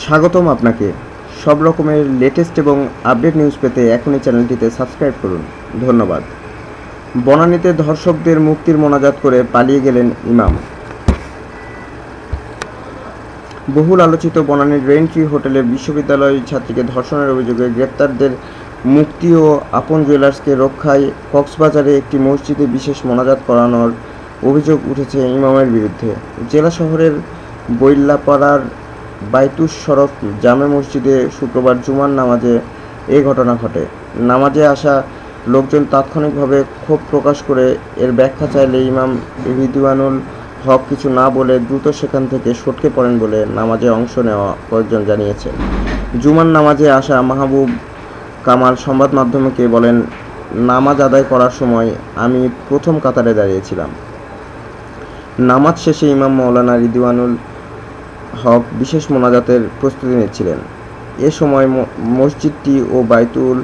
স্বাগতম আপনাকে। সব রকমের লেটেস্ট এবং আপডেট নিউজ পেতে এখনই চ্যানেলটিতে সাবস্ক্রাইব করুন। ধন্যবাদ। বনানীতে ধর্ষকদের মুক্তির মোনাজাত করে পালিয়ে গেলেন ইমাম। বহুল আলোচিত বনানীর রেইনট্রি হোটেলে বিশ্ববিদ্যালয় ছাত্রীকে ধর্ষণের অভিযোগে গ্রেপ্তারদের মুক্তি ও আপন জুয়েলার্সকে রক্ষায় কক্সবাজারে একটি মসজিদে বিশেষ মোনাজাত করানোর অভিযোগ উঠেছে ইমামের বিরুদ্ধে। জেলা শহরের বৈল্লাপাড়ার বাইতুস শরফ জামে মসজিদে শুক্রবার জুমার নামাজে এ ঘটনা ঘটে। নামাজে আসা লোকজন তাৎক্ষণিকভাবে ক্ষোভ প্রকাশ করে এর ব্যাখ্যা চাইলে ইমাম রিদওয়ানুল হক কিছু না বলে দ্রুত সেখান থেকে সটকে পড়েন বলে নামাজে অংশ নেওয়া কয়েকজন জানিয়েছে। জুমার নামাজে আসা মাহবুব কামাল সংবাদ মাধ্যমকে বলেন, নামাজ আদায় করার সময় আমি প্রথম কাতারে দাঁড়িয়েছিলাম। নামাজ শেষে ইমাম মাওলানা রিদওয়ানুল হক বিশেষ মোনাজাতের প্রস্তুতি নিচ্ছিলেন। এ সময় মসজিদটি ও বাইতুল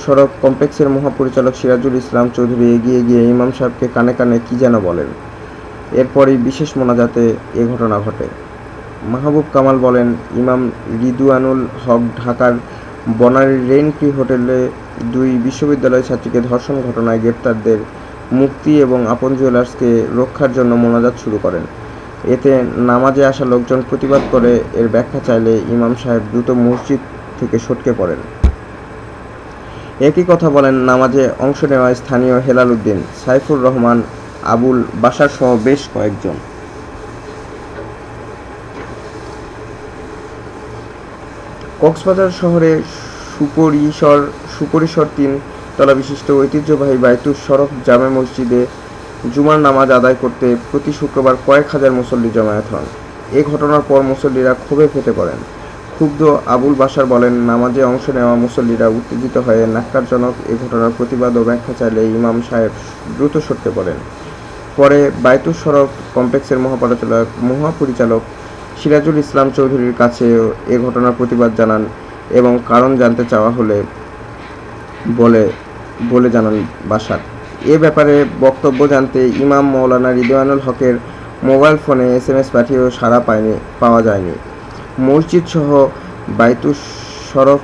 সড়ক কমপ্লেক্সের মহাপরিচালক সিরাজুল ইসলাম চৌধুরী এগিয়ে গিয়ে ইমাম সাহেবকে কানে কানে কী যেন বলেন। এরপরই বিশেষ মোনাজাতে এ ঘটনা ঘটে। মাহবুব কামাল বলেন, ইমাম রিদওয়ানুল হক ঢাকার বনানীর রেইনট্রি হোটেলে দুই বিশ্ববিদ্যালয় ছাত্রীকে ধর্ষণ ঘটনায় গ্রেপ্তারদের মুক্তি এবং আপন জুয়েলার্সকে রক্ষার জন্য মোনাজাত শুরু করেন। এতে নামাজে আসা লোকজন প্রতিবাদ করে এর ব্যাখ্যা চাইলে ইমাম সাহেব দ্রুত মসজিদ থেকে সটকে পড়েন। একই কথা বলেন নামাজে অংশ নেওয়া স্থানীয় হেলাল উদ্দিন, সাইফুর রহমান, আবুল বাশার সহ বেশ কয়েকজন। কক্সবাজার শহরে সুপরিসর 3 তলা বিশিষ্ট ঐতিহ্যবাহী বাইতুস শরফ জামে মসজিদে জুমার নামাজ আদায় করতে প্রতি শুক্রবার কয়েক হাজার মুসল্লি জমায়েত হন। এ ঘটনার পর মুসল্লিরা ক্ষোভে ফেটে পড়েন। ক্ষুব্ধ আবুল বাশার বলেন, নামাজে অংশ নেওয়া মুসল্লিরা উত্তেজিত হয়ে ন্যাক্কারজনক এ ঘটনার প্রতিবাদ ও ব্যাখ্যা চাইলে ইমাম সাহেব দ্রুত সটকে পড়েন। পরে বাইতুস শরফ কমপ্লেক্সের মহাপরিচালক সিরাজুল ইসলাম চৌধুরীর কাছে এ ঘটনার প্রতিবাদ জানান এবং কারণ জানতে চাওয়া হলে বলে জানান বাশার। এ ব্যাপারে বক্তব্য জানতে ইমাম মাওলানা রিদওয়ানুল হকের মোবাইল ফোনে SMS পাঠিয়েও সাড়া পাওয়া যায়নি। মসজিদসহ বাইতুস শরফ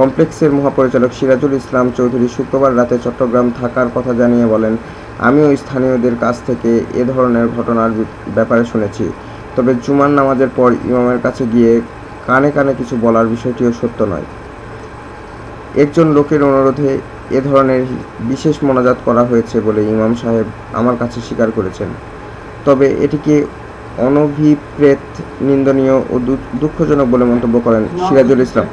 কমপ্লেক্সের মহাপরিচালক সিরাজুল ইসলাম চৌধুরী শুক্রবার রাতে চট্টগ্রাম থাকার কথা জানিয়ে বলেন, আমিও স্থানীয়দের কাছ থেকে এ ধরনের ঘটনার ব্যাপারে শুনেছি, তবে জুমার নামাজের পর ইমামের কাছে গিয়ে কানে কানে কিছু বলার বিষয়টিও সত্য নয়। একজন লোকের অনুরোধে এ ধরনের বিশেষ মোনাজাত করা হয়েছে বলে ইমাম সাহেব আমার কাছে স্বীকার করেছেন, তবে এটিকে অনভিপ্রেত, নিন্দনীয় ও দুঃখজনক বলে মন্তব্য করেন সিরাজুল ইসলাম।